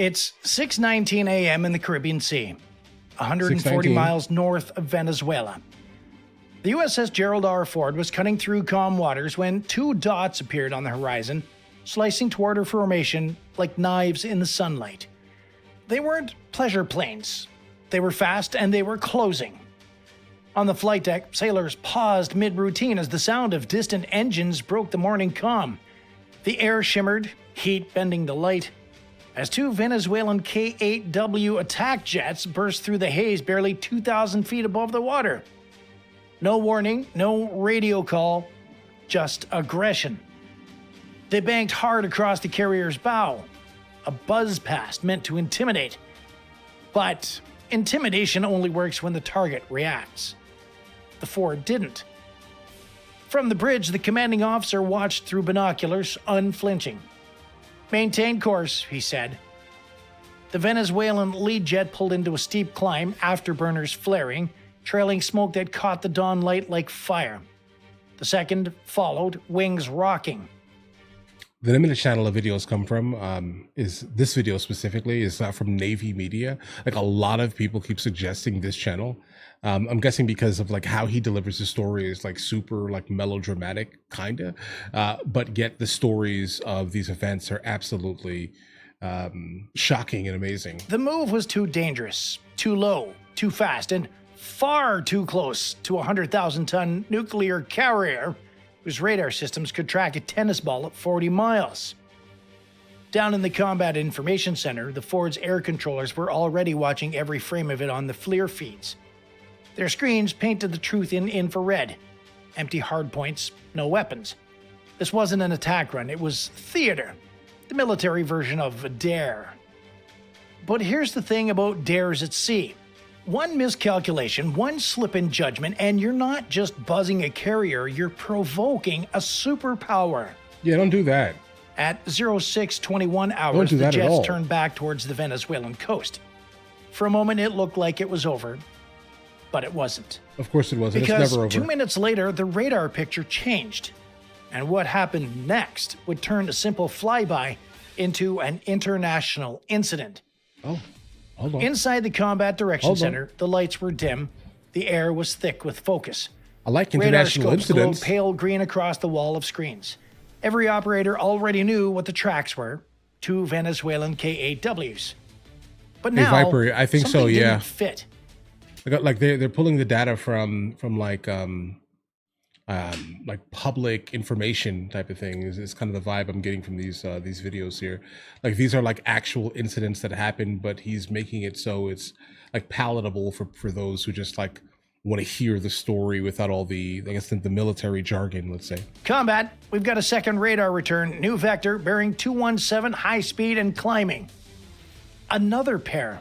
It's 6:19 a.m. in the Caribbean Sea, 140 6:19. miles north of Venezuela. The USS Gerald R Ford was cutting through calm waters when two dots appeared on the horizon, slicing toward her formation like knives in the sunlight. They weren't pleasure planes. They were fast and they were closing. On the flight deck, sailors paused mid-routine as the sound of distant engines broke the morning calm. The air shimmered, heat bending the light, as two Venezuelan K-8 attack jets burst through the haze barely 2,000 feet above the water. No warning, no radio call, just aggression. They banked hard across the carrier's bow, a buzz past meant to intimidate. But intimidation only works when the target reacts. The Ford didn't. From the bridge, the commanding officer watched through binoculars, unflinching. "Maintain course," he said. The Venezuelan lead jet pulled into a steep climb, afterburners flaring, trailing smoke that caught the dawn light like fire. The second followed, wings rocking. The name of the channel the videos come from is this video specifically is not from Navy Media. Like a lot of people keep suggesting this channel. I'm guessing because of like how he delivers the story is like super like melodramatic kinda, but yet the stories of these events are absolutely shocking and amazing. The move was too dangerous, too low, too fast, and far too close to a 100,000-ton nuclear carrier whose radar systems could track a tennis ball at 40 miles. Down in the Combat Information Center, the Ford's air controllers were already watching every frame of it on the FLIR feeds. Their screens painted the truth in infrared. Empty hardpoints, no weapons. This wasn't an attack run, it was theater. The military version of a dare. But here's the thing about dares at sea. One miscalculation, one slip in judgment, and you're not just buzzing a carrier, you're provoking a superpower. Yeah, don't do that. At 06:21 hours, the at jets all. turned back towards the Venezuelan coast. For a moment, it looked like it was over, but it wasn't. Of course it wasn't. It's Because never over. 2 minutes later, the radar picture changed. And what happened next would turn a simple flyby into an international incident. Oh, hold on. Inside the Combat Direction Hold on. Center, the lights were dim. The air was thick with focus. I like Radar international scopes glowed incidents. pale green across the wall of screens. Every operator already knew what the tracks were. Two Venezuelan K-8Ws. But Hey, now, Viper, I think so, something yeah. didn't fit. Like they're pulling the data from like public information type of thing is kind of the vibe I'm getting from these videos here. Like these are like actual incidents that happened, but he's making it so it's like palatable for those who just like want to hear the story without all the, I guess, the military jargon, let's say. Combat, we've got a second radar return. New vector, bearing 217, high speed and climbing. Another pair.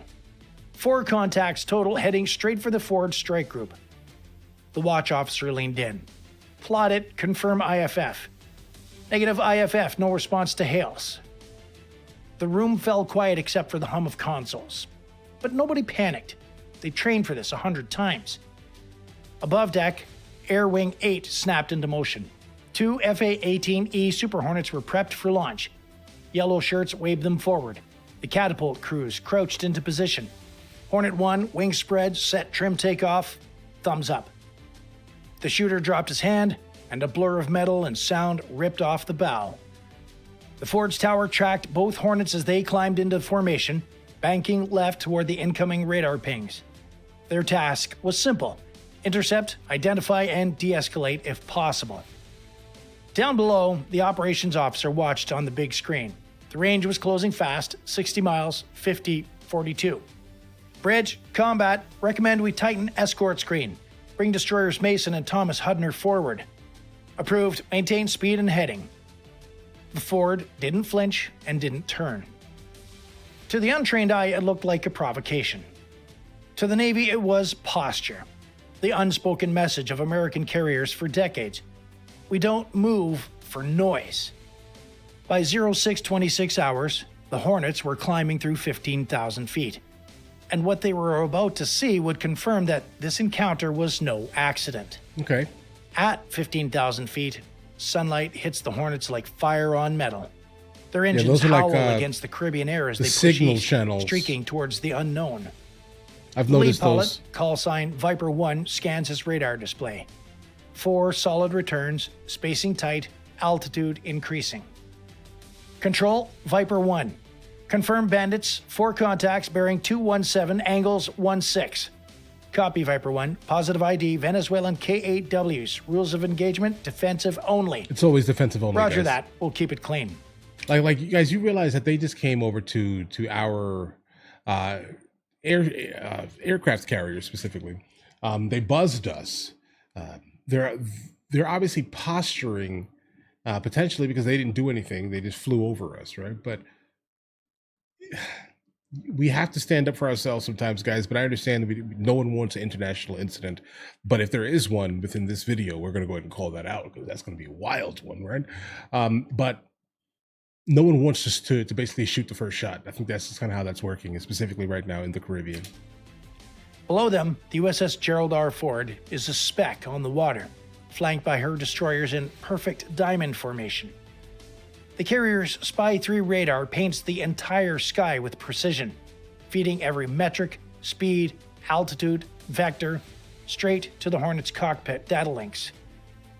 4 contacts total, heading straight for the Ford strike group. The watch officer leaned in. Plot it, confirm IFF. Negative IFF, no response to hails. The room fell quiet except for the hum of consoles. But nobody panicked. They trained for this 100 times. Above deck, Air Wing 8 snapped into motion. 2 FA-18E Super Hornets were prepped for launch. Yellow shirts waved them forward. The catapult crews crouched into position. Hornet 1, wing spread, set trim takeoff, thumbs up. The shooter dropped his hand, and a blur of metal and sound ripped off the bow. The Ford's tower tracked both Hornets as they climbed into formation, banking left toward the incoming radar pings. Their task was simple: intercept, identify, and de-escalate if possible. Down below, the operations officer watched on the big screen. The range was closing fast, 60 miles, 50, 42. Bridge, combat, recommend we tighten escort screen. Bring destroyers Mason and Thomas Hudner forward. Approved, maintain speed and heading. The Ford didn't flinch and didn't turn. To the untrained eye, it looked like a provocation. To the Navy, it was posture. The unspoken message of American carriers for decades. We don't move for noise. By 06:26 hours, the Hornets were climbing through 15,000 feet. And what they were about to see would confirm that this encounter was no accident. Okay. At 15,000 feet, sunlight hits the Hornets like fire on metal. Their engines those are howl like, against the Caribbean air as the they push signal east, channels. streaking towards the unknown. I've The lead noticed pilot, those. call sign Viper 1, scans his radar display. 4 solid returns, spacing tight, altitude increasing. Control, Viper 1. Confirm bandits, 4 contacts bearing 217, angles 16. Copy, Viper 1. Positive ID, Venezuelan K-8Ws. Rules of engagement, defensive only. It's always defensive only. Roger guys. that. We'll keep it clean. Like you guys, you realize that they just came over to our aircraft carrier specifically. They buzzed us. They're obviously posturing potentially because they didn't do anything. They just flew over us, right? But we have to stand up for ourselves sometimes, guys. But I understand that no one wants an international incident. But if there is one within this video, we're going to go ahead and call that out because that's going to be a wild one, right? But no one wants us to basically shoot the first shot. I think that's just kind of how that's working, specifically right now in the Caribbean. Below them, the USS Gerald R. Ford is a speck on the water, flanked by her destroyers in perfect diamond formation. The carrier's Spy 3 radar paints the entire sky with precision, feeding every metric, speed, altitude, vector, straight to the Hornet's cockpit data links.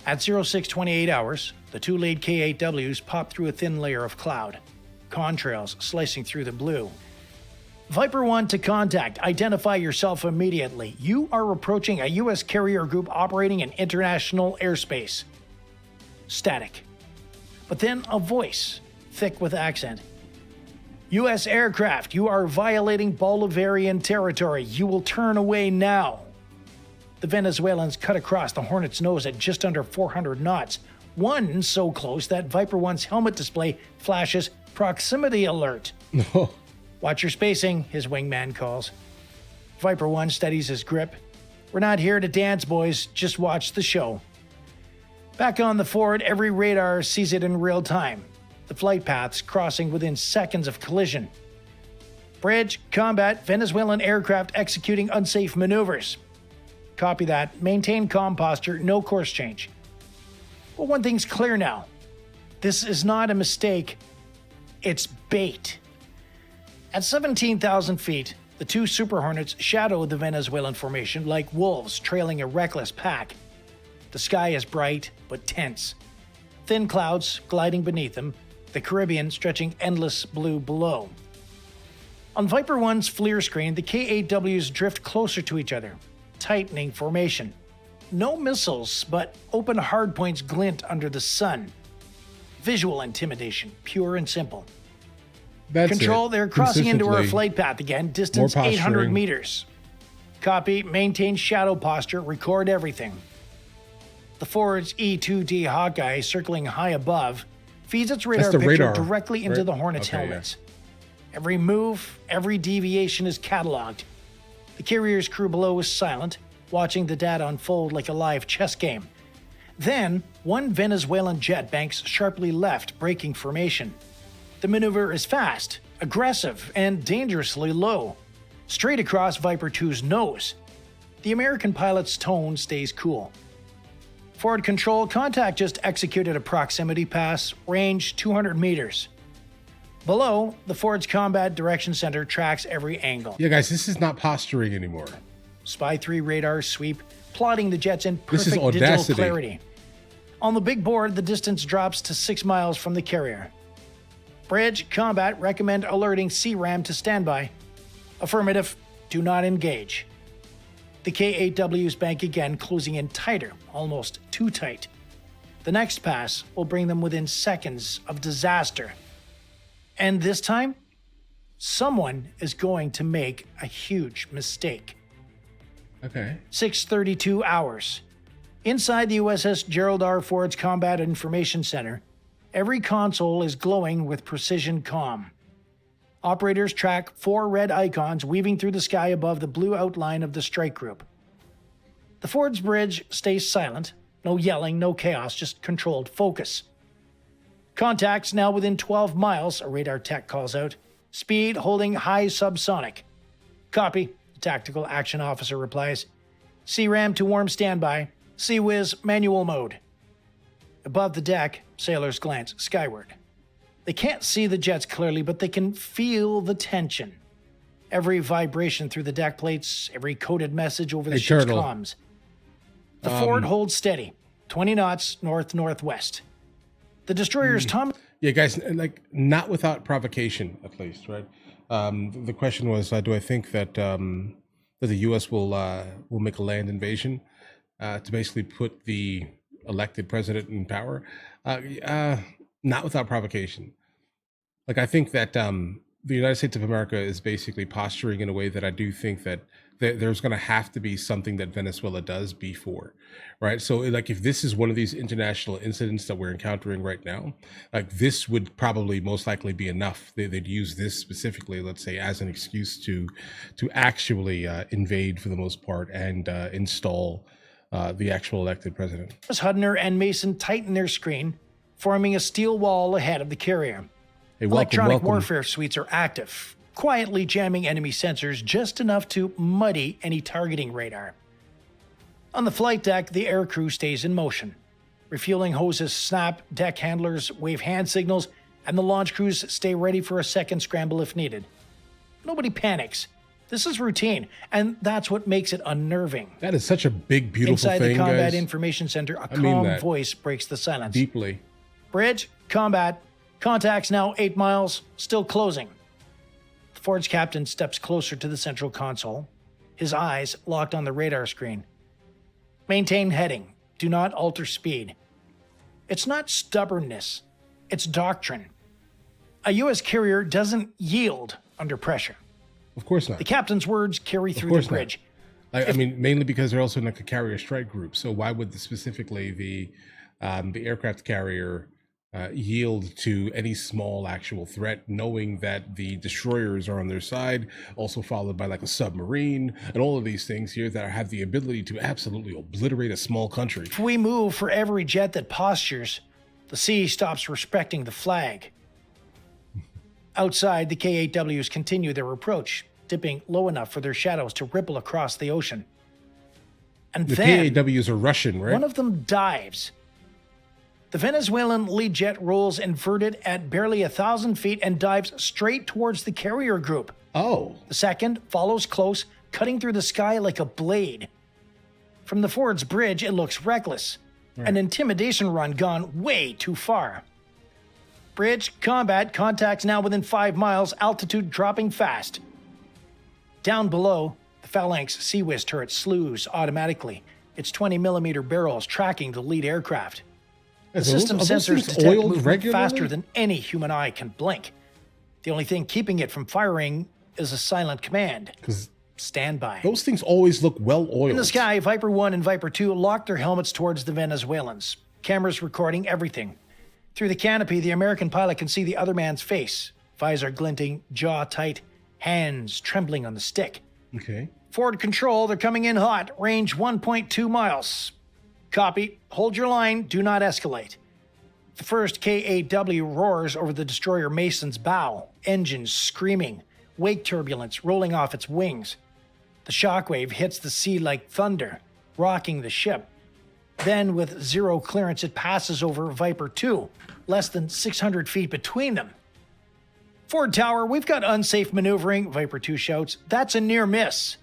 At 0628 hours, the 2 lead K-8Ws pop through a thin layer of cloud, contrails slicing through the blue. Viper 1 to contact. Identify yourself immediately. You are approaching a U.S. carrier group operating in international airspace. Static. But then a voice, thick with accent. U.S. aircraft, you are violating Bolivarian territory. You will turn away now. The Venezuelans cut across the Hornet's nose at just under 400 knots. One so close that Viper 1's helmet display flashes proximity alert. No. Watch your spacing, his wingman calls. Viper 1 steadies his grip. We're not here to dance, boys. Just watch the show. Back on the Ford, every radar sees it in real time. The flight paths crossing within seconds of collision. Bridge, combat, Venezuelan aircraft executing unsafe maneuvers. Copy that. Maintain comm posture, no course change. Well, one thing's clear now. This is not a mistake. It's bait. At 17,000 feet, the 2 Super Hornets shadow the Venezuelan formation like wolves trailing a reckless pack. The sky is bright but tense. Thin clouds gliding beneath them, the Caribbean stretching endless blue below. On Viper 1's FLIR screen, the K-8Ws drift closer to each other, tightening formation. No missiles, but open hardpoints glint under the sun. Visual intimidation, pure and simple. That's Control, it. they're crossing into our Consistently. flight path again, distance More 800 posturing. meters. Copy, maintain shadow posture, record everything. The Ford's E-2D Hawkeye, circling high above, feeds its radar the picture radar, directly into right? the Hornet's Okay, helmets. Every move, every deviation is cataloged. The carrier's crew below is silent, watching the data unfold like a live chess game. Then, one Venezuelan jet banks sharply left, breaking formation. The maneuver is fast, aggressive, and dangerously low, straight across Viper 2's nose. The American pilot's tone stays cool. Ford control, contact just executed a proximity pass, range 200 meters. Below, the Ford's Combat Direction Center tracks every angle. Yeah, guys, this is not posturing anymore. Spy 3 radar sweep, plotting the jets in This is perfect digital audacity. clarity. On the big board, the distance drops to 6 miles from the carrier. Bridge, combat, recommend alerting CRAM to standby. Affirmative, do not engage. The K-8Ws bank again, closing in tighter, almost too tight. The next pass will bring them within seconds of disaster. And this time, someone is going to make a huge mistake. Okay. 6:32 hours. Inside the USS Gerald R. Ford's Combat Information Center, every console is glowing with precision comm. Operators track 4 red icons weaving through the sky above the blue outline of the strike group. The Ford's bridge stays silent. No yelling, no chaos, just controlled focus. Contacts now within 12 miles, a radar tech calls out. Speed holding high subsonic. Copy, the tactical action officer replies. CRAM to warm standby. CWIZ manual mode. Above the deck, sailors glance skyward. They can't see the jets clearly, but they can feel the tension. Every vibration through the deck plates, every coded message over the ship's comms. The Ford holds steady, 20 knots north-northwest. The destroyer's Yeah, guys, like, not without provocation, at least, right? The question was, do I think that that the U.S. will make a land invasion to basically put the elected president in power? Not without provocation. Like, I think that the United States of America is basically posturing in a way that I do think that there's going to have to be something that Venezuela does before, right? So, like, if this is one of these international incidents that we're encountering right now, like, this would probably most likely be enough. They'd use this specifically, let's say, as an excuse to actually invade for the most part and install the actual elected president. Hudner and Mason tighten their screen, forming a steel wall ahead of the carrier. Hey, Electronic warfare suites are active, quietly jamming enemy sensors just enough to muddy any targeting radar. On the flight deck, the aircrew stays in motion. Refueling hoses snap, deck handlers wave hand signals, and the launch crews stay ready for a second scramble if needed. Nobody panics. This is routine, and that's what makes it unnerving. That is such a big, beautiful Inside thing, the Combat guys. Information Center, a calm voice breaks the silence. Deeply. Bridge, combat, contacts now 8 miles, still closing. The Ford's captain steps closer to the central console, his eyes locked on the radar screen. Maintain heading. Do not alter speed. It's not stubbornness. It's doctrine. A U.S. carrier doesn't yield under pressure. Of course not. The captain's words carry through the bridge. I mean, mainly because they're also in like a carrier strike group. So why would specifically the aircraft carrier yield to any small actual threat, knowing that the destroyers are on their side, also followed by like a submarine and all of these things here that have the ability to absolutely obliterate a small country? If we move for every jet that postures, the sea stops respecting the flag. Outside, the K-8Ws continue their approach, dipping low enough for their shadows to ripple across the ocean. And the then, K-8Ws are Russian, right? one of them dives. The Venezuelan lead jet rolls inverted at barely 1,000 feet and dives straight towards the carrier group. Oh. The second follows close, cutting through the sky like a blade. From the Ford's bridge, it looks reckless. An intimidation run gone way too far. Bridge, combat, contacts now within 5 miles, altitude dropping fast. Down below, the Phalanx Sea-Whiz turret slews automatically, its 20mm barrels tracking the lead aircraft. The system sensors detect movement faster than any human eye can blink. The only thing keeping it from firing is a silent command. Stand by. Those things always look well oiled. In the sky, Viper 1 and Viper 2 lock their helmets towards the Venezuelans. Cameras recording everything. Through the canopy, the American pilot can see the other man's face. Visor glinting, jaw tight, hands trembling on the stick. Okay. Ford control, they're coming in hot. Range 1.2 miles. Copy. Hold your line. Do not escalate. The first K-8W roars over the destroyer Mason's bow, engines screaming, wake turbulence rolling off its wings. The shockwave hits the sea like thunder, rocking the ship. Then, with zero clearance, it passes over Viper 2, less than 600 feet between them. Ford Tower, we've got unsafe maneuvering, Viper 2 shouts. That's a near miss.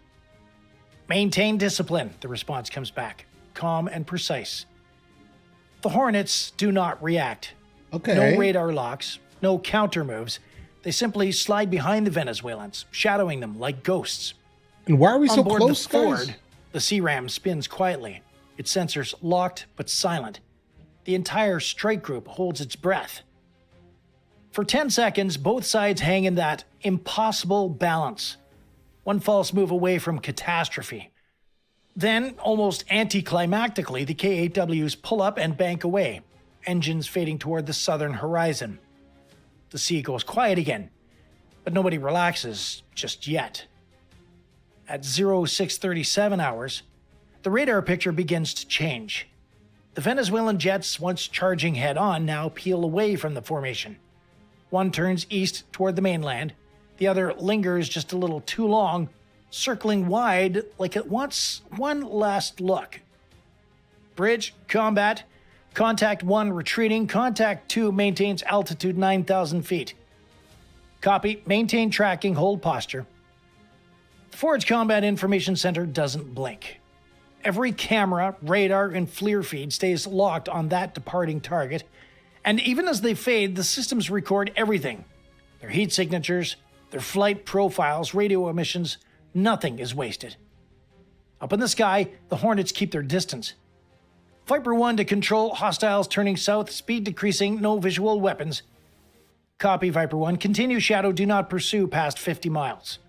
Maintain discipline, the response comes back, calm and precise. The Hornets do not react. Okay. No radar locks, no counter moves. They simply slide behind the Venezuelans, shadowing them like ghosts. And why are we so On board close, the guys? Ford, the C-Ram spins quietly, its sensors locked but silent. The entire strike group holds its breath. For 10 seconds, both sides hang in that impossible balance. One false move away from catastrophe. Then, almost anticlimactically, the K-8Ws pull up and bank away, engines fading toward the southern horizon. The sea goes quiet again, but nobody relaxes just yet. At 0637 hours, the radar picture begins to change. The Venezuelan jets, once charging head-on, now peel away from the formation. One turns east toward the mainland, the other lingers just a little too long, circling wide like it wants one last look. Bridge, combat, Contact 1 retreating. Contact 2 maintains altitude 9,000 feet. Copy. Maintain tracking. Hold posture. The Forward's Combat Information Center doesn't blink. Every camera, radar, and FLIR feed stays locked on that departing target, and even as they fade, the systems record everything. Their heat signatures, their flight profiles, radio emissions, nothing is wasted. Up in the sky, the Hornets keep their distance. Viper 1 to control, hostiles turning south, speed decreasing, no visual weapons. Copy, Viper 1. Continue shadow, do not pursue past 50 miles.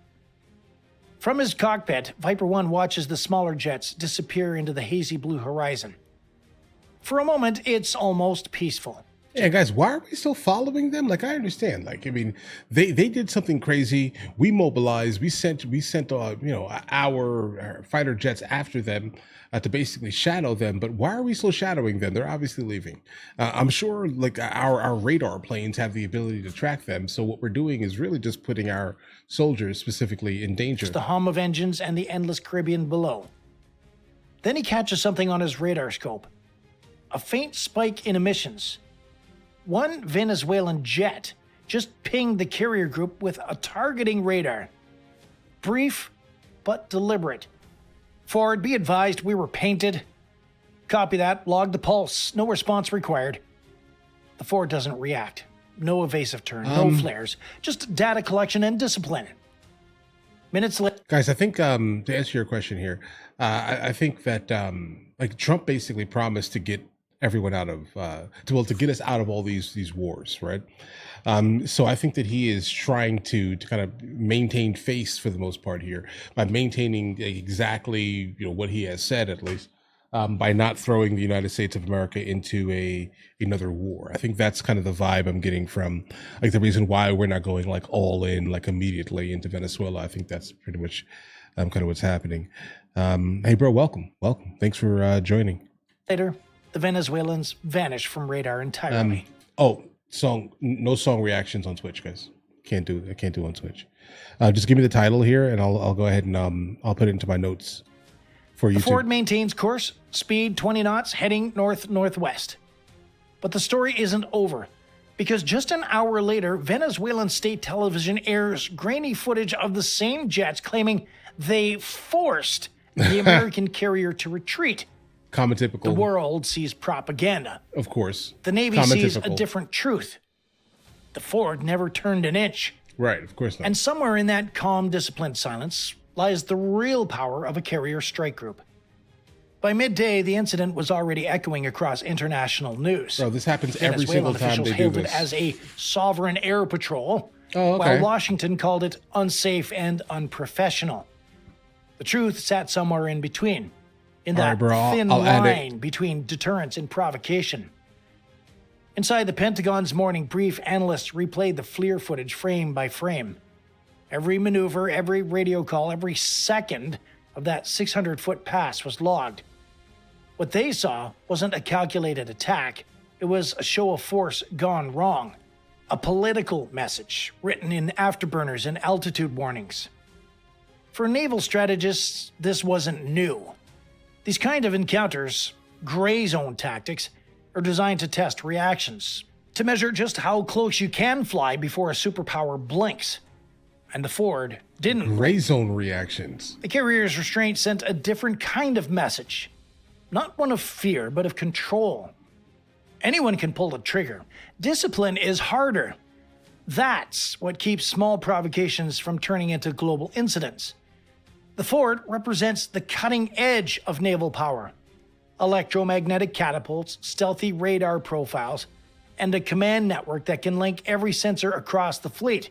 From his cockpit, Viper 1 watches the smaller jets disappear into the hazy blue horizon. For a moment, it's almost peaceful. Yeah, guys, why are we still following them? Like, I understand. Like, I mean, they did something crazy. We mobilized. We sent our fighter jets after them to basically shadow them. But why are we still shadowing them? They're obviously leaving. I'm sure, like, our radar planes have the ability to track them. So what we're doing is really just putting our soldiers specifically in danger. It's the hum of engines and the endless Caribbean below. Then he catches something on his radar scope. A faint spike in emissions. One Venezuelan jet just pinged the carrier group with a targeting radar. Brief, but deliberate. Forward, be advised, we were painted. Copy that, log the pulse, no response required. The Forward doesn't react. No evasive turn, no flares, just data collection and discipline. Minutes later. Guys, I think to answer your question here, I think that like Trump basically promised to get everyone out of to get us out of all these wars, right? So I think that he is trying to kind of maintain face for the most part here by maintaining exactly what he has said, at least by not throwing the United States of America into another war. I think that's kind of the vibe I'm getting from like the reason why we're not going like all in like immediately into Venezuela. I think that's pretty much kind of what's happening. Hey bro, welcome. Thanks for joining. Later, the Venezuelans vanish from radar entirely. No song reactions on Twitch, guys. I can't do on Twitch. Just give me the title here, and I'll go ahead and I'll put it into my notes for YouTube. The Ford maintains course, speed 20 knots, heading north-northwest. But the story isn't over, because just an hour later, Venezuelan state television airs grainy footage of the same jets claiming they forced the American carrier to retreat. Common typical. The world sees propaganda. Of course. The Navy sees a different truth. The Ford never turned an inch. Right, of course not. And somewhere in that calm, disciplined silence lies the real power of a carrier strike group. By midday, the incident was already echoing across international news. Bro, this happens every single time they do hailed this. it as a sovereign air patrol, while Washington called it unsafe and unprofessional. The truth sat somewhere in between. In that thin line between deterrence and provocation. Inside the Pentagon's morning brief, analysts replayed the FLIR footage frame by frame. Every maneuver, every radio call, every second of that 600-foot pass was logged. What they saw wasn't a calculated attack. It was a show of force gone wrong. A political message written in afterburners and altitude warnings. For naval strategists, this wasn't new. These kind of encounters, gray zone tactics, are designed to test reactions, to measure just how close you can fly before a superpower blinks. And the Ford didn't. Gray zone reactions. The carrier's restraint sent a different kind of message. Not one of fear, but of control. Anyone can pull the trigger. Discipline is harder. That's what keeps small provocations from turning into global incidents. The Ford represents the cutting edge of naval power. Electromagnetic catapults, stealthy radar profiles, and a command network that can link every sensor across the fleet.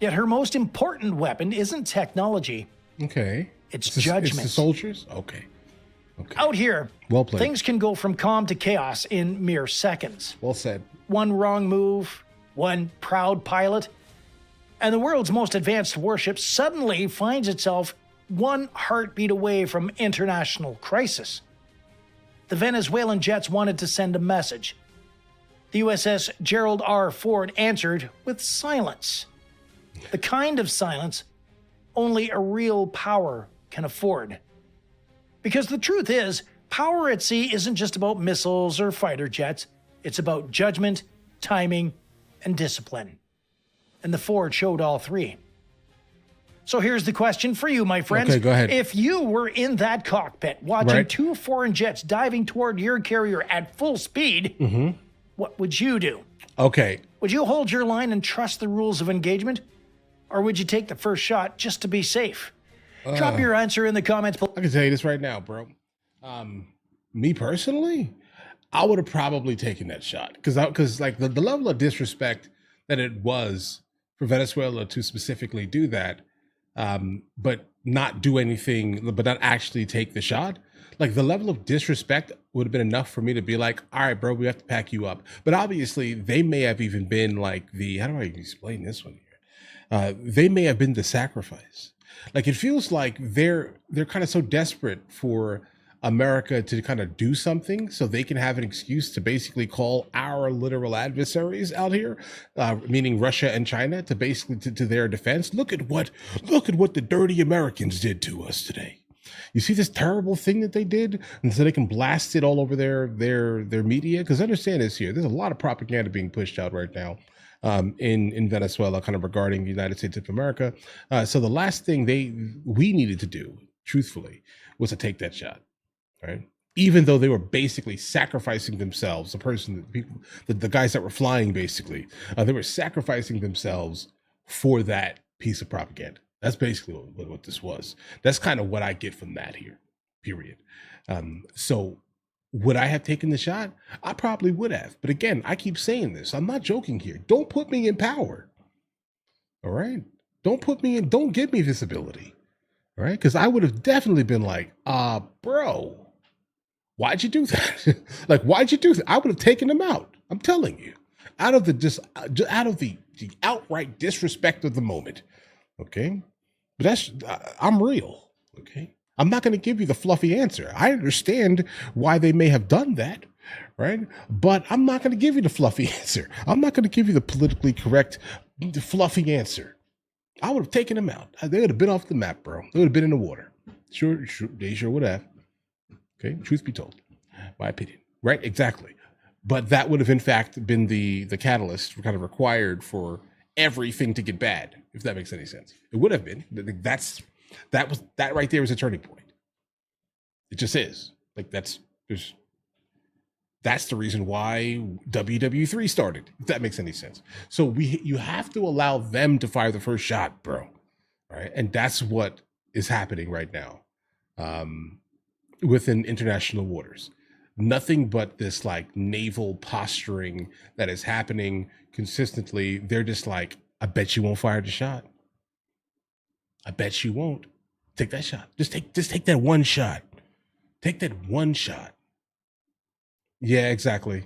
Yet her most important weapon isn't technology. Okay. It's judgment. It's the soldiers? Okay. Out here, well played. Things can go from calm to chaos in mere seconds. Well said. One wrong move, one proud pilot, and the world's most advanced warship suddenly finds itself one heartbeat away from international crisis. The Venezuelan jets wanted to send a message. The USS Gerald R. Ford answered with silence. The kind of silence only a real power can afford. Because the truth is, Power at sea isn't just about missiles or fighter jets. It's about judgment, timing, and discipline. And the Ford showed all three. So here's the question for you, my friends. Okay, go ahead. If you were in that cockpit watching Right. two foreign jets diving toward your carrier at full speed, what would you do? Okay. Would you hold your line and trust the rules of engagement? Or would you take the first shot just to be safe? Drop your answer in the comments below. I can tell you this right now, bro. Me personally, I would have probably taken that shot because like the level of disrespect that it was for Venezuela to specifically do that, but not do anything, but not actually take the shot. Like the level of disrespect would have been enough for me to be like, all right, bro, we have to pack you up. But obviously they may have even been like how do I explain this one here? They may have been the sacrifice. Like it feels like they're kind of so desperate for America to kind of do something so they can have an excuse to basically call our literal adversaries out here, meaning Russia and China, to basically to their defense. Look at what the dirty Americans did to us today. You see this terrible thing that they did, and so they can blast it all over their media. Because understand this here, there's a lot of propaganda being pushed out right now in Venezuela, kind of regarding the United States of America. So the last thing we needed to do, truthfully, was to take that shot. Right. Even though they were basically sacrificing themselves, the guys that were flying, basically, they were sacrificing themselves for that piece of propaganda. That's basically what this was. That's kind of what I get from that here, period. So would I have taken the shot? I probably would have. But again, I keep saying this. I'm not joking here. Don't put me in power. All right. Don't give me this ability. All right. Because I would have definitely been like, bro, why'd you do that? Like, why'd you do that? I would have taken them out. I'm telling you, out of the outright disrespect of the moment. Okay. But I'm real. Okay. I'm not going to give you the fluffy answer. I understand why they may have done that. Right. But I'm not going to give you the fluffy answer. I'm not going to give you the politically correct, fluffy answer. I would have taken them out. They would have been off the map, bro. They would have been in the water. Sure, they sure would have. Okay, truth be told, my opinion. Right, exactly. But that would have, in fact, been the catalyst kind of required for everything to get bad, if that makes any sense. It would have been. That right there was a turning point. It just is. Like that's the reason why WW3 started, if that makes any sense. So you have to allow them to fire the first shot, bro. Right? And that's what is happening right now within international waters. Nothing but this like naval posturing that is happening consistently. They're just like, I bet you won't fire the shot. I bet you won't. Take that shot. Just take that one shot. Take that one shot. Yeah, exactly.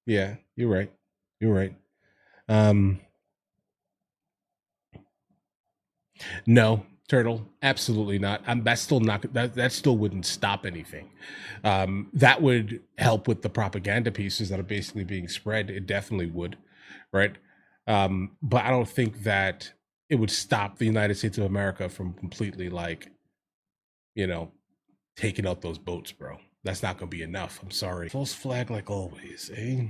Yeah, you're right. You're right. No, Turtle, absolutely not. That's still not. That still wouldn't stop anything. That would help with the propaganda pieces that are basically being spread. It definitely would, right? But I don't think that it would stop the United States of America from completely, like, taking out those boats, bro. That's not going to be enough. I'm sorry. False flag like always, eh?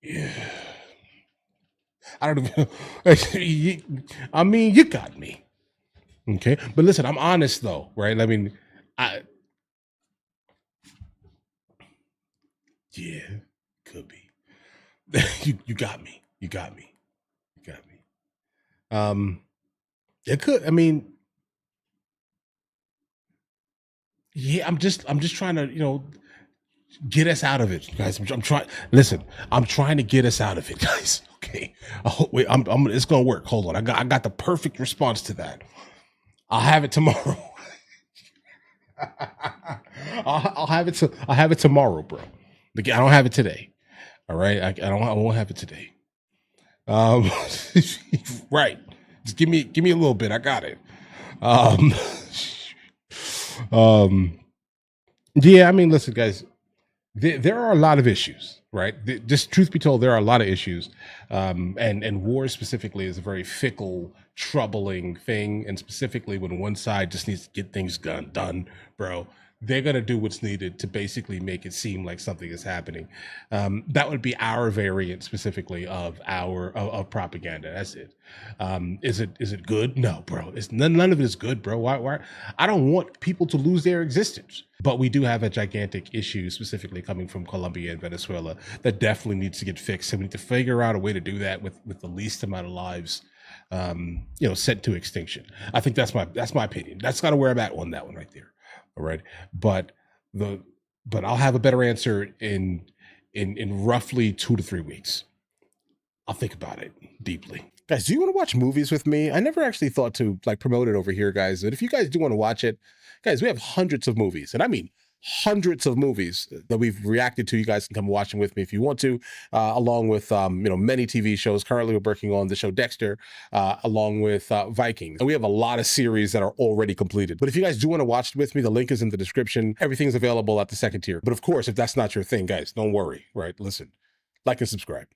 Yeah. I don't know. I mean, you got me. Okay. But listen, I'm honest though, right? I mean, yeah, could be. You got me. You got me. You got me. It could, I mean, yeah, I'm just trying to, get us out of it, guys. I'm trying. Listen, I'm trying to get us out of it, guys. Okay. Wait, it's gonna work. Hold on. I got the perfect response to that. I'll have it tomorrow. I'll have it tomorrow, bro. I don't have it today. All right. I won't have it today. Right. Just give me a little bit. I got it. Yeah, I mean, listen, guys. there are a lot of issues, right? Just truth be told, there are a lot of issues, and war specifically is a very fickle, troubling thing. And specifically, when one side just needs to get things done, bro, they're gonna do what's needed to basically make it seem like something is happening. That would be our variant specifically of of propaganda. That's it. Is it good? No, bro. It's none of it is good, bro. Why? I don't want people to lose their existence. But we do have a gigantic issue specifically coming from Colombia and Venezuela that definitely needs to get fixed. And we need to figure out a way to do that with the least amount of lives, sent to extinction. I think that's my opinion. That's kind of where I'm at on that one right there. All right. But I'll have a better answer in roughly 2 to 3 weeks. I'll think about it deeply. Guys, do you want to watch movies with me? I never actually thought to promote it over here, guys. But if you guys do want to watch it, guys, we have hundreds of movies, and I mean hundreds of movies that we've reacted to. You guys can come watch them with me if you want to, along with many TV shows. Currently, we're working on the show Dexter, along with Vikings. And we have a lot of series that are already completed. But if you guys do want to watch it with me, the link is in the description. Everything's available at the second tier. But of course, if that's not your thing, guys, don't worry, right? Listen, like and subscribe.